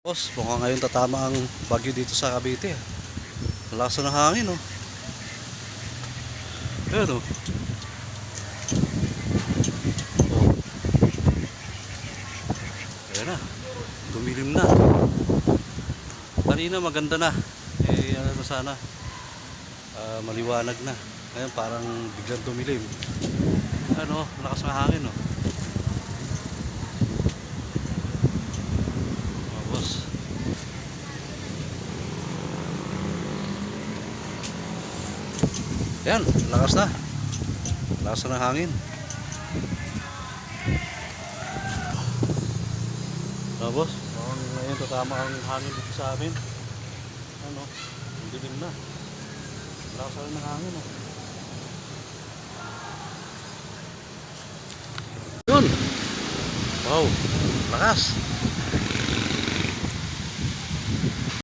Boss, mukhang ngayon tatama ang bagyo dito sa Cavite. Lakas ng hangin, oh. Ayan, oh. Oh. Ayan na. Tumilim na. Kanina maganda na. Ano sana. Maliwanag na. Ngayon parang biglang tumilim. Ano, lakas ng hangin, oh. Boss. Yan, lakas na. Lakas na ng hangin. Boss, ngayon tatama ang hangin dito sa amin. Ano, dilim na. Lakas na ng hangin, oh. Yun. Wow, lakas.